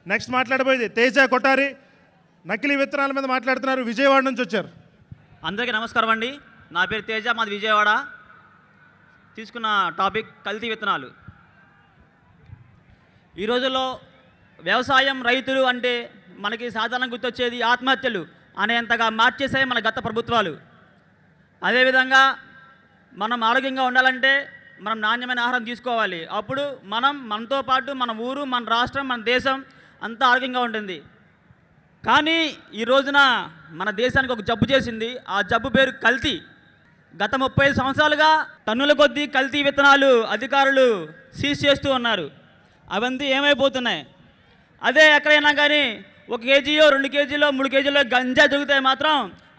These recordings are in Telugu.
నెక్స్ట్ మాట్లాడబోయేది తేజ కొట్టారి, నకిలీ విత్తనాల మీద మాట్లాడుతున్నారు, విజయవాడ నుంచి వచ్చారు. అందరికీ నమస్కారం అండి. నా పేరు తేజ, మాది విజయవాడ. తీసుకున్న టాపిక్ కల్తీ విత్తనాలు. ఈ రోజుల్లో వ్యవసాయం, రైతులు అంటే మనకి సాధారణంగా గుర్తొచ్చేది ఆత్మహత్యలు అనేంతగా మార్చేసాయి మన గత ప్రభుత్వాలు. అదేవిధంగా మనం ఆరోగ్యంగా ఉండాలంటే మనం నాణ్యమైన ఆహారం తీసుకోవాలి. అప్పుడు మనతో పాటు మన ఊరు, మన రాష్ట్రం, మన దేశం అంతా ఆరోగ్యంగా ఉంటుంది. కానీ ఈ రోజున మన దేశానికి ఒక జబ్బు చేసింది. ఆ జబ్బు పేరు కల్తీ. గత 35 సంవత్సరాలుగా టన్నుల కొద్దీ కల్తీ విత్తనాలు అధికారులు సీజ్ చేస్తూ ఉన్నారు. అవంతా ఏమైపోతున్నాయి? అదే ఎక్కడైనా కానీ 1 కేజీయో 2 కేజీలో 3 కేజీలో గంజాయి దొరికితే మాత్రం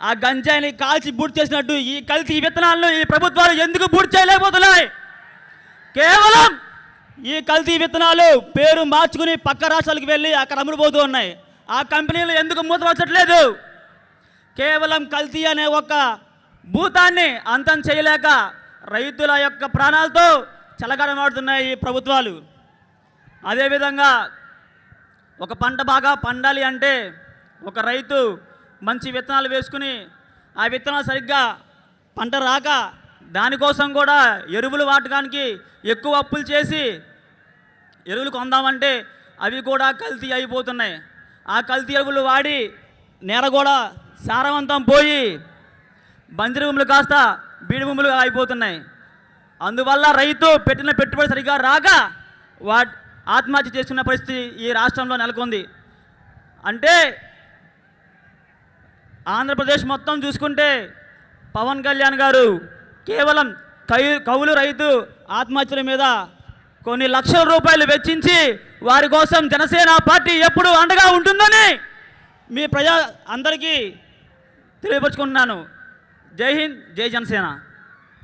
ఆ గంజాయిని కాల్చి బూట్ చేసినట్టు ఈ కల్తీ విత్తనాలను ఈ ప్రభుత్వాలు ఎందుకు బూట్ చేయలేకపోతున్నాయి? కేవలం ఈ కల్తీ విత్తనాలు పేరు మార్చుకుని పక్క రాష్ట్రాలకు వెళ్ళి అక్కడ అమ్ముడుపోతూ ఉన్నాయి. ఆ కంపెనీలు ఎందుకు మూతపరచట్లేదు? కేవలం కల్తీ అనే ఒక భూతాన్ని అంతం చేయలేక రైతుల యొక్క ప్రాణాలతో చెలగాటమాడుతున్నాయి ఈ ప్రభుత్వాలు. అదేవిధంగా ఒక పంట బాగా పండాలి అంటే ఒక రైతు మంచి విత్తనాలు వేసుకుని ఆ విత్తనాలు సరిగ్గా పంట రాక దానికోసం కూడా ఎరువులు వాడటానికి ఎక్కువ అప్పులు చేసి ఎరువులు కొందామంటే అవి కూడా కల్తీ అయిపోతున్నాయి. ఆ కల్తీ ఎరువులు వాడి నేల కూడా సారవంతం పోయి బంజరు భూములు కాస్త బీడు భూములు అయిపోతున్నాయి. అందువల్ల రైతు పెట్టిన పెట్టుబడి సరిగ్గా రాక ఆత్మహత్య చేసుకున్న పరిస్థితి ఈ రాష్ట్రంలో నెలకొంది. అంటే ఆంధ్రప్రదేశ్ మొత్తం చూసుకుంటే పవన్ కళ్యాణ్ గారు కేవలం కౌలు రైతు ఆత్మహత్యల మీద కొన్ని లక్షల రూపాయలు వెచ్చించి వారి కోసం జనసేన పార్టీ ఎప్పుడు అండగా ఉంటుందని మీ అందరికీ తెలియపరుచుకుంటున్నాను. జై హింద్, జై జనసేన.